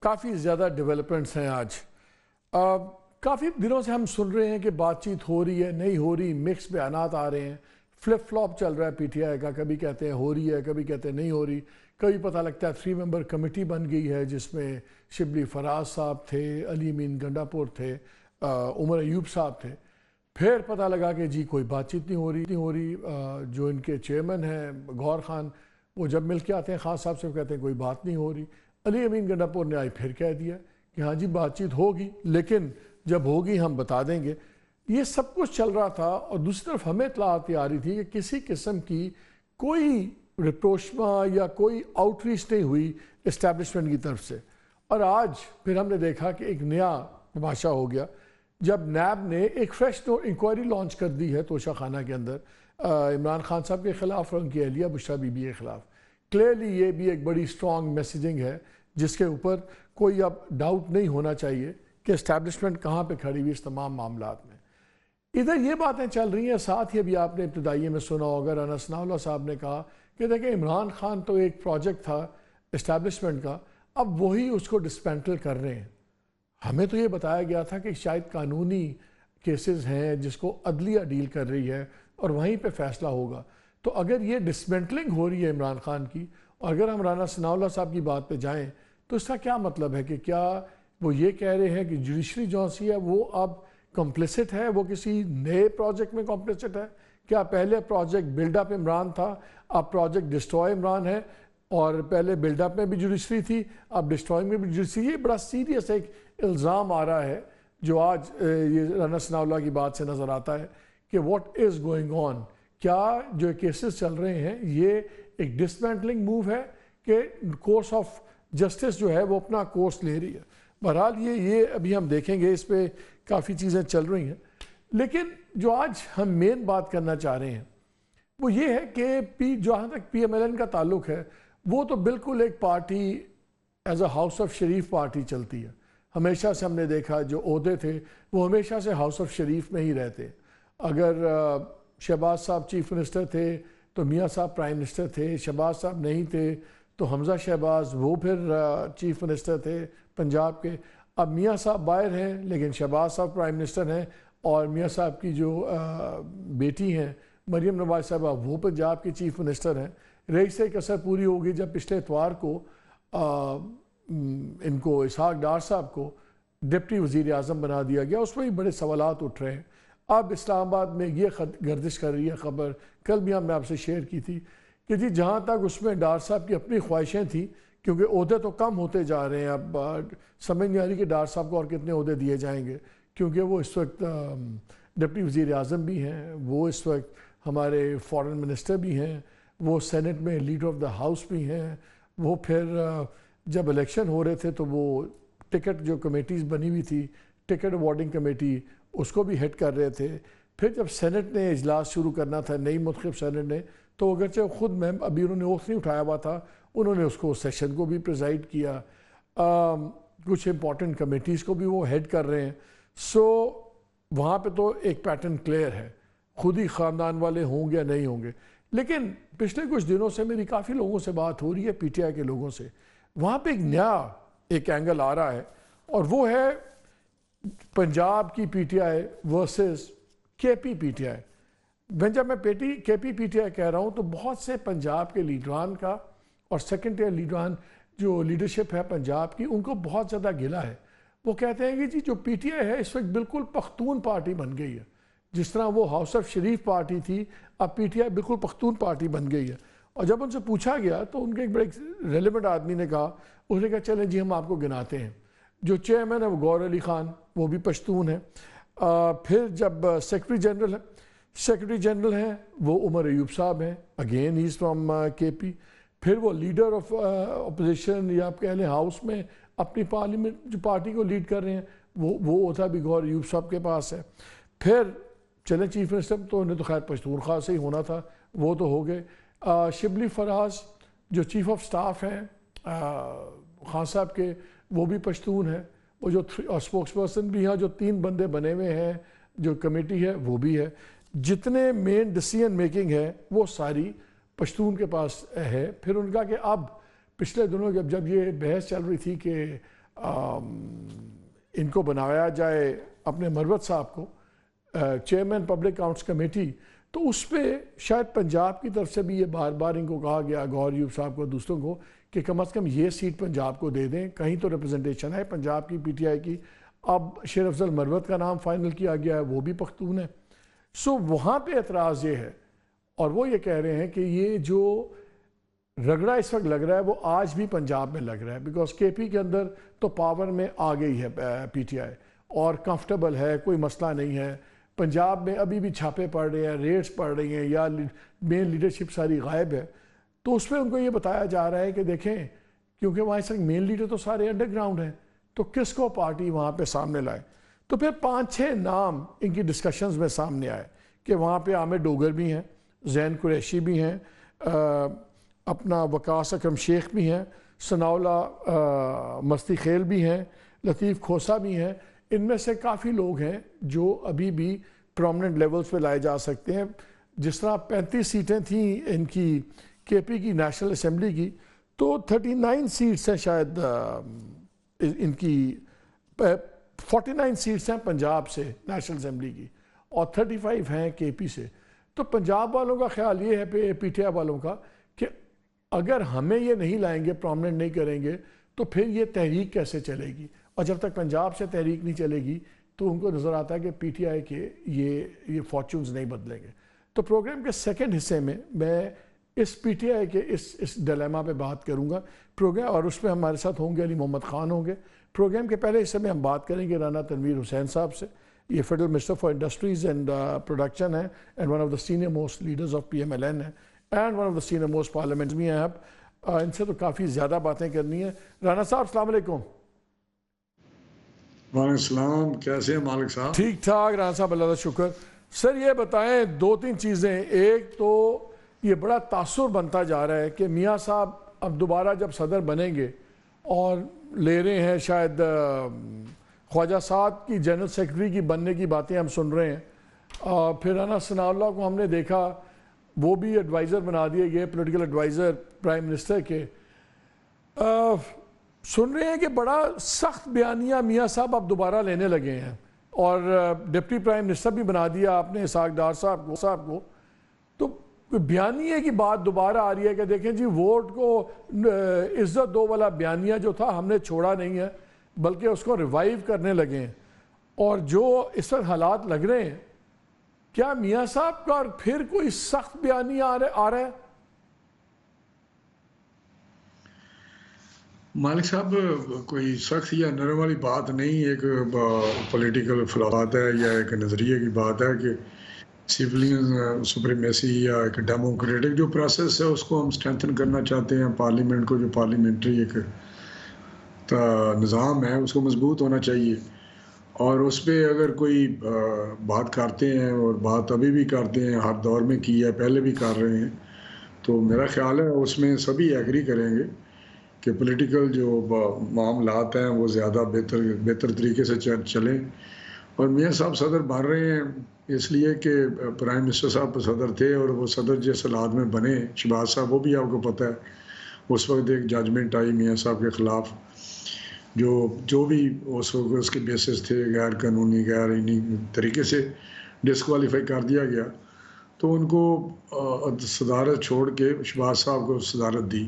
کافی زیادہ ڈیولپمنٹس ہیں آج. کافی دنوں سے ہم سن رہے ہیں کہ بات چیت ہو رہی ہے نہیں ہو رہی, مکس بیانات آ رہے ہیں, فلپ فلاپ چل رہا ہے پی ٹی آئی کا. کبھی کہتے ہیں ہو رہی ہے, کبھی کہتے ہیں نہیں ہو رہی. کبھی پتہ لگتا ہے 3 ممبر کمیٹی بن گئی ہے جس میں شبلی فراز صاحب تھے, علی امین گنڈا پور تھے, عمر ایوب صاحب تھے. پھر پتہ لگا کہ جی کوئی بات چیت نہیں ہو رہی. جو ان کے چیئرمین ہیں غور خان, وہ جب مل کے آتے ہیں خان صاحب سے کہتے ہیں کوئی بات نہیں ہو رہی. علی امین گنڈا پور نے آج پھر کہہ دیا کہ ہاں جی بات چیت ہوگی, لیکن جب ہوگی ہم بتا دیں گے. یہ سب کچھ چل رہا تھا اور دوسری طرف ہمیں اطلاعات آ رہی تھی کہ کسی قسم کی کوئی رپروشما یا کوئی آؤٹ ریچ نہیں ہوئی اسٹیبلشمنٹ کی طرف سے. اور آج پھر ہم نے دیکھا کہ ایک نیا تماشا ہو گیا جب نیب نے ایک فریش انکوائری لانچ کر دی ہے توشہ خانہ کے اندر عمران خان صاحب کے خلاف اور ان کی اہلیہ بشریٰ بی بی کے خلاف. کلیئرلی یہ بھی ایک بڑی سٹرانگ میسیجنگ ہے جس کے اوپر کوئی اب ڈاؤٹ نہیں ہونا چاہیے کہ اسٹیبلشمنٹ کہاں پہ کھڑی ہوئی اس تمام معاملات میں. ادھر یہ باتیں چل رہی ہیں. ساتھ ہی ابھی آپ نے ابتدائیے میں سنا ہوگا رانا ثناء اللہ صاحب نے کہا کہ دیکھیں عمران خان تو ایک پروجیکٹ تھا اسٹیبلشمنٹ کا, اب وہی اس کو ڈسپینٹل کر رہے ہیں. ہمیں تو یہ بتایا گیا تھا کہ شاید قانونی کیسز ہیں جس کو عدلیہ ڈیل کر رہی ہے اور وہیں پہ فیصلہ ہوگا. تو اگر یہ ڈسمنٹلنگ ہو رہی ہے عمران خان کی, اور اگر ہم رانا ثناء اللہ صاحب کی بات پہ جائیں تو اس کا کیا مطلب ہے کہ کیا وہ یہ کہہ رہے ہیں کہ جوڈیشری جو سی ہے وہ اب کمپلیسٹ ہے, وہ کسی نئے پروجیکٹ میں کمپلیسٹ ہے؟ کیا پہلے پروجیکٹ بلڈ اپ عمران تھا, اب پروجیکٹ ڈسٹروائے عمران ہے, اور پہلے بلڈ اپ میں بھی جوڈیشری تھی اب ڈسٹروائنگ میں بھی جوڈیشری. یہ بڑا سیریس ایک الزام آ رہا ہے جو آج یہ رانا ثناء اللہ کی بات سے نظر آتا ہے کہ واٹ از گوئنگ آن. کیا جو کیسز چل رہے ہیں یہ ایک ڈسمینٹلنگ موو ہے کہ کورس آف جسٹس جو ہے وہ اپنا کورس لے رہی ہے؟ بہرحال یہ ابھی ہم دیکھیں گے, اس پہ کافی چیزیں چل رہی ہیں. لیکن جو آج ہم مین بات کرنا چاہ رہے ہیں وہ یہ ہے کہ جہاں تک پی ایم ایل این کا تعلق ہے وہ تو بالکل ایک party as a house of Sharif party چلتی ہے. ہمیشہ سے ہم نے دیکھا جو عہدے تھے وہ ہمیشہ سے ہاؤس آف شریف میں ہی رہتے. اگر شہباز صاحب چیف منسٹر تھے تو میاں صاحب پرائم منسٹر تھے, شہباز صاحب نہیں تھے تو حمزہ شہباز وہ پھر چیف منسٹر تھے پنجاب کے. اب میاں صاحب باہر ہیں لیکن شہباز صاحب پرائم منسٹر ہیں, اور میاں صاحب کی جو بیٹی ہیں مریم نواز صاحبہ وہ پنجاب کی چیف منسٹر ہیں. رہی سے ایک اثر پوری ہوگی جب پچھلے اتوار کو ان کو اسحاق ڈار صاحب کو ڈپٹی وزیر اعظم بنا دیا گیا. اس میں بھی بڑے سوالات اٹھ رہے ہیں. اب اسلام آباد میں یہ گردش کر رہی ہے خبر, کل بھی ہم نے آپ سے شیئر کی تھی کہ جی جہاں تک اس میں ڈار صاحب کی اپنی خواہشیں تھیں, کیونکہ عہدے تو کم ہوتے جا رہے ہیں, اب سمجھ نہیں آ رہی کہ ڈار صاحب کو اور کتنے عہدے دیے جائیں گے, کیونکہ وہ اس وقت ڈپٹی وزیر اعظم بھی ہیں, وہ اس وقت ہمارے فارن منسٹر بھی ہیں, وہ سینٹ میں لیڈر آف دا ہاؤس بھی ہیں, وہ پھر جب الیکشن ہو رہے تھے تو وہ ٹکٹ جو کمیٹیز بنی ہوئی تھی, ٹکٹ اوارڈنگ کمیٹی, اس کو بھی ہیڈ کر رہے تھے. پھر جب سینٹ نے اجلاس شروع کرنا تھا, نئی منتخب سینٹ نے, تو اگرچہ خود میں ابھی انہوں نے اوتھ نہیں اٹھایا ہوا تھا, انہوں نے اس کو سیشن کو بھی پریزائڈ کیا, کچھ امپورٹنٹ کمیٹیز کو بھی وہ ہیڈ کر رہے ہیں. سو وہاں پہ تو ایک پیٹرن کلیئر ہے, خود ہی خاندان والے ہوں گے یا نہیں ہوں گے. لیکن پچھلے کچھ دنوں سے میری کافی لوگوں سے بات ہو رہی ہے, پی ٹی آئی کے لوگوں سے, وہاں پہ ایک نیا ایک اینگل آ رہا ہے, اور وہ ہے پنجاب کی پی ٹی آئی ورسز کے پی پی ٹی آئی. جب میں کے پی پی ٹی آئی کہہ رہا ہوں تو بہت سے پنجاب کے لیڈران کا اور سیکنڈ ٹیئر لیڈران جو لیڈرشپ ہے پنجاب کی, ان کو بہت زیادہ گلا ہے. وہ کہتے ہیں کہ جی جو پی ٹی آئی ہے اس وقت بالکل پختون پارٹی بن گئی ہے. جس طرح وہ ہاؤس آف شریف پارٹی تھی, اب پی ٹی آئی بالکل پختون پارٹی بن گئی ہے. اور جب ان سے پوچھا گیا تو ان کے ایک بڑے ریلیونٹ آدمی نے کہا, اس نے کہا چلیں جی ہم آپ کو گناتے ہیں. جو چیئرمین ہے وہ گور علی خان, وہ بھی پشتون ہے. پھر جب سیکرٹری جنرل ہیں وہ عمر ایوب صاحب ہیں, اگین ہی از فرام کے پی. پھر وہ لیڈر آف اپوزیشن یا آپ کہہ لیں ہاؤس میں اپنی پارلیمنٹ جو پارٹی کو لیڈ کر رہے ہیں وہ ہوتا بھی گور ایوب صاحب کے پاس ہے. پھر چلیں چیف منسٹر تو انہیں تو خیر پشتونخوا سے ہی ہونا تھا, وہ تو ہو گئے. شبلی فراز جو چیف آف سٹاف ہیں خان صاحب کے, وہ بھی پشتون ہیں. وہ جو اسپوکس پرسن بھی ہیں, جو 3 بندے بنے ہوئے ہیں, جو کمیٹی ہے وہ بھی ہے. جتنے مین ڈیسیژن میکنگ ہے وہ ساری پشتون کے پاس ہے. پھر ان کا کہ اب پچھلے دنوں جب یہ بحث چل رہی تھی کہ ان کو بنایا جائے اپنے مروت صاحب کو چیئرمین پبلک اکاؤنٹس کمیٹی، تو اس پہ شاید پنجاب کی طرف سے بھی یہ بار بار ان کو کہا گیا، گوہر ایوب صاحب کو، دوسروں کو، کہ کم از کم یہ سیٹ پنجاب کو دے دیں، کہیں تو ریپرزنٹیشن ہے پنجاب کی پی ٹی آئی کی۔ اب شیر افضل مروت کا نام فائنل کیا گیا ہے، وہ بھی پختون ہے۔ سو وہاں پہ اعتراض یہ ہے، اور وہ یہ کہہ رہے ہیں کہ یہ جو رگڑا اس وقت لگ رہا ہے وہ آج بھی پنجاب میں لگ رہا ہے، بیکاز کے پی کے اندر تو پاور میں آ گئی ہے پی ٹی آئی اور کمفرٹیبل ہے، کوئی مسئلہ نہیں ہے۔ پنجاب میں ابھی بھی چھاپے پڑ رہے ہیں، ریڈز پڑ رہی ہیں، یا مین لیڈرشپ ساری غائب ہے، تو اس میں ان کو یہ بتایا جا رہا ہے کہ دیکھیں کیونکہ وہاں اس وقت مین لیڈر تو سارے انڈر گراؤنڈ ہیں، تو کس کو پارٹی وہاں پہ سامنے لائے۔ تو پھر 5-6 نام ان کی ڈسکشنز میں سامنے آئے کہ وہاں پہ عامر ڈوگر بھی ہیں، زین قریشی بھی ہیں، اپنا وقاص اکرم شیخ بھی ہیں، ثناءاللہ مستی خیل بھی ہیں، لطیف کھوسا بھی ہیں۔ ان میں سے کافی لوگ ہیں جو ابھی بھی پرومننٹ لیولز پہ لائے جا سکتے ہیں۔ جس طرح 35 سیٹیں تھیں ان کی کے پی کی نیشنل اسمبلی کی، تو 39 سیٹس ہیں شاید ان کی، 49 سیٹس ہیں پنجاب سے نیشنل اسمبلی کی، اور 35 ہیں کے پی سے۔ تو پنجاب والوں کا خیال یہ ہے، پی ٹی آئی والوں کا، کہ اگر ہمیں یہ نہیں لائیں گے، پرومننٹ نہیں کریں گے، تو پھر یہ تحریک کیسے چلے گی؟ اور جب تک پنجاب سے تحریک نہیں چلے گی تو ان کو نظر آتا ہے کہ پی ٹی آئی کے یہ فارچونز نہیں بدلیں گے۔ تو پروگرام کے سیکنڈ حصے میں اس پی ٹی آئی کے اس ڈیلیما پہ بات کروں گا پروگرام، اور اس میں ہمارے ساتھ ہوں گے علی محمد خان ہوں گے۔ پروگرام کے پہلے حصے میں ہم بات کریں گے رانا تنویر حسین صاحب سے، یہ federal minister for industries and production ہے، and one of the senior most leaders of P M L N ہے، and one of the senior most parliament بھی ہیں۔ اب ان سے تو کافی زیادہ باتیں کرنی ہیں۔ رانا صاحب السلام علیکم۔ وعلیکم السلام، کیسے ہیں مالک صاحب؟ ٹھیک ٹھاک رانا صاحب، اللہ کا شکر۔ سر یہ بتائیں 2-3 چیزیں، ایک تو یہ بڑا تاثر بنتا جا رہا ہے کہ میاں صاحب اب دوبارہ جب صدر بنیں گے اور لے رہے ہیں، شاید خواجہ سعد کی جنرل سیکرٹری کی بننے کی باتیں ہم سن رہے ہیں، پھر رانا ثناء اللہ کو ہم نے دیکھا وہ بھی ایڈوائزر بنا دیے گئے، پولیٹیکل ایڈوائزر پرائم منسٹر کے۔ سن رہے ہیں کہ بڑا سخت بیانیہ میاں صاحب اب دوبارہ لینے لگے ہیں، اور ڈپٹی پرائم منسٹر بھی بنا دیا آپ نے اسحاق ڈار صاحب کو۔ تو بیانیے کی بات دوبارہ آ رہی ہے کہ دیکھیں جی ووٹ کو عزت دو والا بیانیہ جو تھا ہم نے چھوڑا نہیں ہے، بلکہ اس کو ریوائیو کرنے لگے ہیں۔ اور جو اس وقت حالات لگ رہے ہیں، کیا میاں صاحب کا پھر کوئی سخت بیانیہ آ رہا ہے؟ مالک صاحب کوئی سخت یا نرم والی بات نہیں، ایک پولیٹیکل فلسفہ ہے یا ایک نظریے کی بات ہے کہ سویلین سپریمیسی یا ایک ڈیموکریٹک جو پروسیس ہے اس کو ہم سٹرینتھن کرنا چاہتے ہیں۔ پارلیمنٹ کو جو پارلیمنٹری ایک نظام ہے اس کو مضبوط ہونا چاہیے، اور اس پہ اگر کوئی بات کرتے ہیں، اور بات ابھی بھی کرتے ہیں، ہر دور میں کی ہے، پہلے بھی کر رہے ہیں، تو میرا خیال ہے اس میں سبھی ایگری کریں گے کہ پولیٹیکل جو معاملات ہیں وہ زیادہ بہتر طریقے سے چلیں۔ اور میاں صاحب صدر بن رہے ہیں اس لیے کہ پرائم منسٹر صاحب صدر تھے، اور وہ صدر جس حالات میں بنے، شہباز صاحب وہ بھی آپ کو پتہ ہے اس وقت ایک ججمنٹ آئی میاں صاحب کے خلاف، جو بھی اس وقت اس کے بیسس تھے غیر قانونی غیر طریقے سے ڈسکوالیفائی کر دیا گیا، تو ان کو صدارت چھوڑ کے شہباز صاحب کو صدارت دی۔